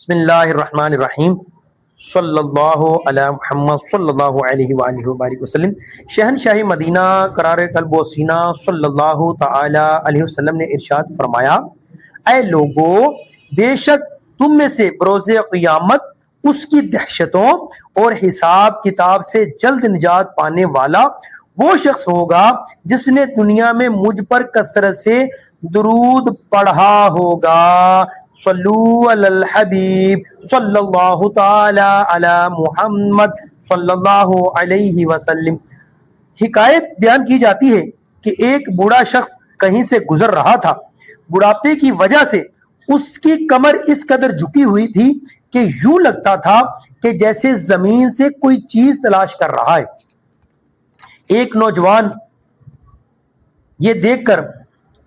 بسم اللہ الرحمن الرحیم صلی اللہ علی محمد صلی اللہ علیہ وآلہ وبارک وسلم۔ شہنشاہ مدینہ قرار قلب و سینہ صلی اللہ تعالی علیہ وسلم نے ارشاد فرمایا، اے لوگو، بے شک تم میں سے بروز قیامت اس کی دہشتوں اور حساب کتاب سے جلد نجات پانے والا وہ شخص ہوگا جس نے دنیا میں مجھ پر کثرت سے درود پڑھا ہوگا۔ صلو علی الحبیب صلی اللہ تعالی علی محمد صلی اللہ علیہ وسلم۔ حکایت بیان کی جاتی ہے کہ ایک بوڑھا شخص کہیں سے گزر رہا تھا۔ بڑھاپے کی وجہ سے اس کی کمر اس قدر جھکی ہوئی تھی کہ یوں لگتا تھا کہ جیسے زمین سے کوئی چیز تلاش کر رہا ہے۔ ایک نوجوان یہ دیکھ کر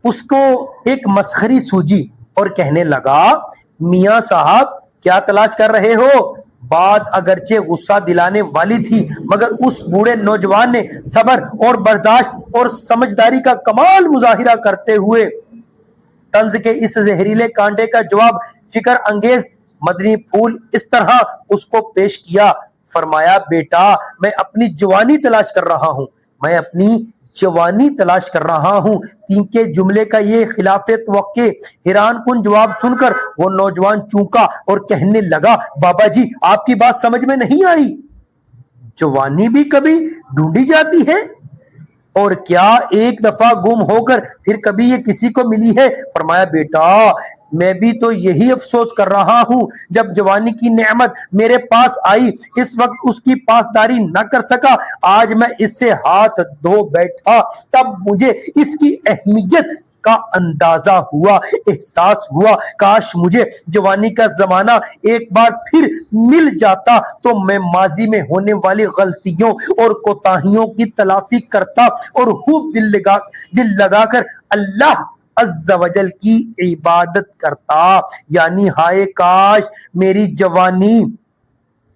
اس کو ایک مسخری سوجی اور کہنے لگا، میاں صاحب کیا تلاش کر رہے ہو؟ بات اگرچہ غصہ دلانے والی تھی مگر اس بوڑھے نوجوان نے صبر اور برداشت اور سمجھداری کا کمال مظاہرہ کرتے ہوئے طنز کے اس زہریلے کانٹے کا جواب فکر انگیز مدنی پھول اس طرح اس کو پیش کیا۔ فرمایا، بیٹا میں اپنی جوانی تلاش کر رہا ہوں، میں اپنی جوانی تلاش کر رہا ہوں۔ تین کے جملے کا یہ خلاف توقع حیران کن جواب سن کر وہ نوجوان چونکا اور کہنے لگا، بابا جی آپ کی بات سمجھ میں نہیں آئی، جوانی بھی کبھی ڈھونڈی جاتی ہے اور کیا ایک دفعہ گم ہو کر پھر کبھی یہ کسی کو ملی ہے؟ فرمایا، بیٹا میں بھی تو یہی افسوس کر رہا ہوں، جب جوانی کی نعمت میرے پاس آئی اس وقت اس کی پاسداری نہ کر سکا، آج میں اس سے ہاتھ دھو بیٹھا تب مجھے اس کی اہمیت کا اندازہ ہوا، احساس ہوا۔ کاش مجھے جوانی کا زمانہ ایک بار پھر مل جاتا تو میں ماضی میں ہونے والی غلطیوں اور کوتاہیوں کی تلافی کرتا اور خوب دل لگا کر اللہ عز و جل کی عبادت کرتا۔ یعنی ہائے کاش میری جوانی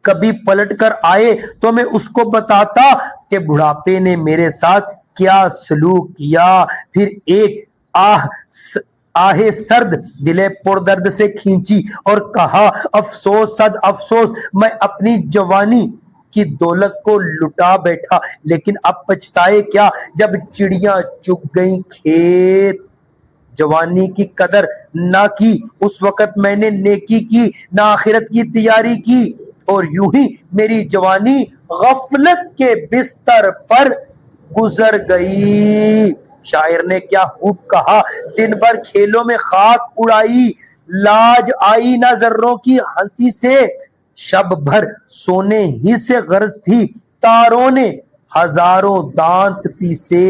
کبھی پلٹ کر آئے تو میں اس کو بتاتا کہ بڑھاپے نے میرے ساتھ کیا سلوک کیا۔ پھر ایک آہ سرد دل پر درد سے کھینچی اور کہا، افسوس صد افسوس، میں اپنی جوانی کی دولت کو لٹا بیٹھا، لیکن اب پچھتائے کیا جب چڑیاں چگ گئیں کھیت۔ جوانی کی قدر نہ کی، اس وقت میں نے نیکی کی نہ آخرت کی تیاری کی، اور یوں ہی میری جوانی غفلت کے بستر پر گزر گئی۔ شاعر نے کیا خوب کہا، دن بھر کھیلوں میں خاک اڑائی، لاج آئی نہ ذروں کی ہنسی سے، شب بھر سونے ہی سے غرض تھی، تاروں نے ہزاروں دانت پیسے۔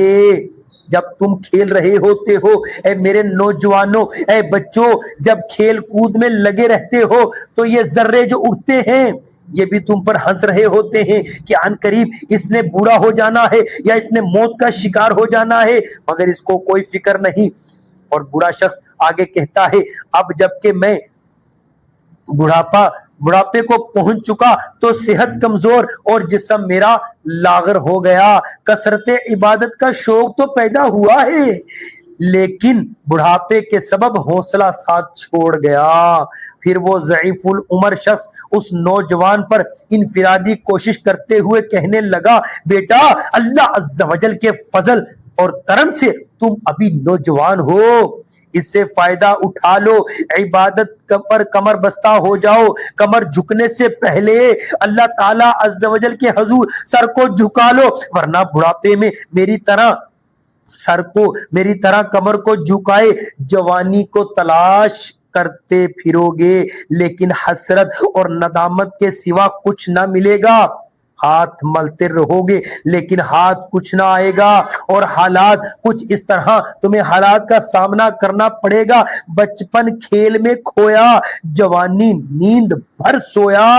جب تم کھیل رہے ہوتے ہو اے میرے نوجوانوں، اے بچوں، جب کھیل کود میں لگے رہتے ہو تو یہ ذرے جو اٹھتے ہیں یہ بھی تم پر ہنس رہے ہوتے ہیں کہ عن قریب اس نے بوڑھا ہو جانا ہے یا اس نے موت کا شکار ہو جانا ہے، مگر اس کو کوئی فکر نہیں۔ اور بوڑھا شخص آگے کہتا ہے، اب جب کہ میں بڑھاپے کو پہنچ چکا تو صحت کمزور اور جسم میرا لاغر ہو گیا۔ کثرت عبادت کا شوق تو پیدا ہوا ہے لیکن بڑھاپے کے سبب حوصلہ ساتھ چھوڑ گیا۔ پھر وہ ضعیف العمر شخص اس نوجوان پر انفرادی کوشش کرتے ہوئے کہنے لگا، بیٹا اللہ عز و جل کے فضل اور کرم سے تم ابھی نوجوان ہو، اس سے فائدہ اٹھا لو، عبادت پر کمر بستہ ہو جاؤ۔ کمر جھکنے سے پہلے اللہ تعالی عز و جل کے حضور سر کو جھکا لو، ورنہ بڑھاپے میں میری طرح کمر کو جھکائے جوانی کو تلاش کرتے پھرو گے، لیکن حسرت اور ندامت کے سوا کچھ نہ ملے گا۔ ہاتھ ملتے رہو گے لیکن ہاتھ کچھ نہ آئے گا، اور حالات کچھ اس طرح تمہیں حالات کا سامنا کرنا پڑے گا۔ بچپن کھیل میں کھویا، جوانی نیند بھر سویا۔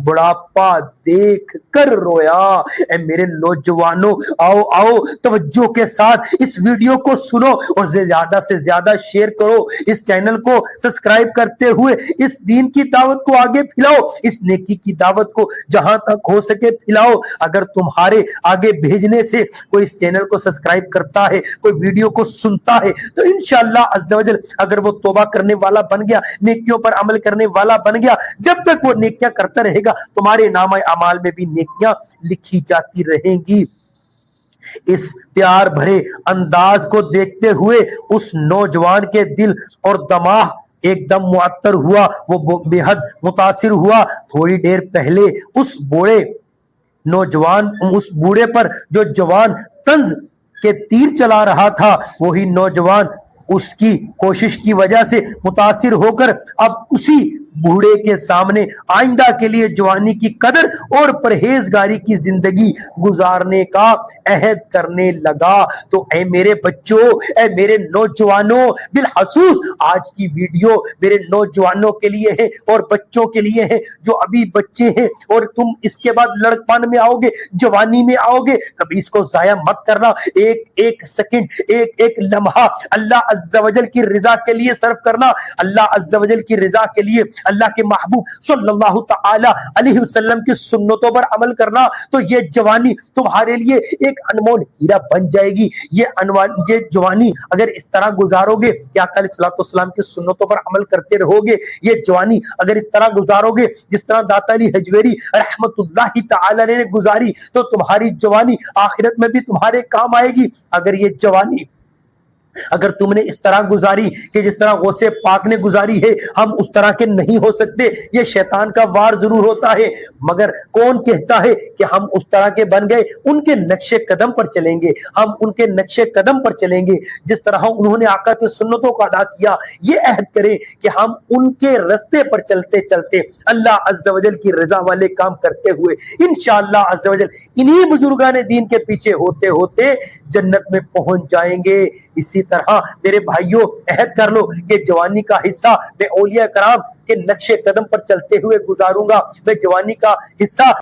بڑھاپا دیکھ کر رویا۔ اے میرے نوجوانوں، آؤ آؤ توجہ کے ساتھ اس ویڈیو کو سنو اور زیادہ سے زیادہ شیئر کرو، اس چینل کو سبسکرائب کرتے ہوئے اس دین کی دعوت کو آگے پھیلاؤ، اس نیکی کی دعوت کو جہاں تک ہو سکے پھیلاؤ۔ اگر تمہارے آگے بھیجنے سے کوئی اس چینل کو سبسکرائب کرتا ہے، کوئی ویڈیو کو سنتا ہے، تو انشاءاللہ عز و جل اگر وہ توبہ کرنے والا بن گیا، نیکیوں پر عمل کرنے والا بن گیا، جب تک وہ نیکیاں کرتا رہے گا تمہارے نامہ اعمال میں بھی نیکیاں لکھی جاتی رہیں گی۔ اس پیار بھرے انداز کو دیکھتے ہوئے اس نوجوان کے دل اور دماغ ایک دم معطر ہوا، وہ بے حد متاثر ہوا۔ تھوڑی دیر پہلے اس بوڑھے پر جو جوان طنز کے تیر چلا رہا تھا، وہی نوجوان اس کی کوشش کی وجہ سے متاثر ہو کر اب اسی بوڑھے کے سامنے آئندہ کے لیے جوانی کی قدر اور پرہیزگاری کی زندگی گزارنے کا عہد کرنے لگا۔ تو اے میرے بچوں، اے میرے نوجوانوں، بالخصوص آج کی ویڈیو میرے نوجوانوں کے لیے ہے اور بچوں کے لیے ہے جو ابھی بچے ہیں، اور تم اس کے بعد لڑکپن میں آؤ گے، جوانی میں آؤ گے، کبھی اس کو ضائع مت کرنا۔ ایک سیکنڈ، ایک لمحہ اللہ عز و جل کی رضا کے لیے صرف کرنا، اللہ عز و جل کی رضا کے لیے، اللہ کے محبوب صلی اللہ تعالی علیہ وسلم کی سنتوں پر عمل کرنا، تو یہ جوانی تمہارے لیے ایک انمول ہیرا بن جائے گی۔ یہ جوانی اگر اس طرح گزارو گے کہ آقا علیہ الصلوۃ والسلام کی سنتوں پر عمل کرتے رہو گے، یہ جوانی اگر اس طرح گزارو گے جس طرح داتا علی حجویری رحمت اللہ تعالی علیہ نے گزاری، تو تمہاری جوانی آخرت میں بھی تمہارے کام آئے گی۔ اگر یہ جوانی اگر تم نے اس طرح گزاری کہ جس طرح غوث پاک نے گزاری ہے، ہم اس طرح کے نہیں ہو سکتے، یہ شیطان کا وار ضرور ہوتا ہے، مگر کون کہتا ہے کہ ہم اس طرح کے بن گئے؟ ان کے نقش قدم پر چلیں گے، ہم ان کے نقش قدم پر چلیں گے، جس طرح انہوں نے آقا کی سنتوں کو ادا کیا، یہ عہد کریں کہ ہم ان کے رستے پر چلتے چلتے اللہ عز و جل کی رضا والے کام کرتے ہوئے انشاءاللہ عز و جل انہی بزرگان دین کے پیچھے ہوتے ہوتے جنت میں پہنچ جائیں گے۔ اسی طرح میرے بھائیوں، عہد کر لو کہ جوانی کا حصہ میں اولیاء کرام کے نقش قدم پر چلتے ہوئے گزاروں گا، میں جوانی کا حصہ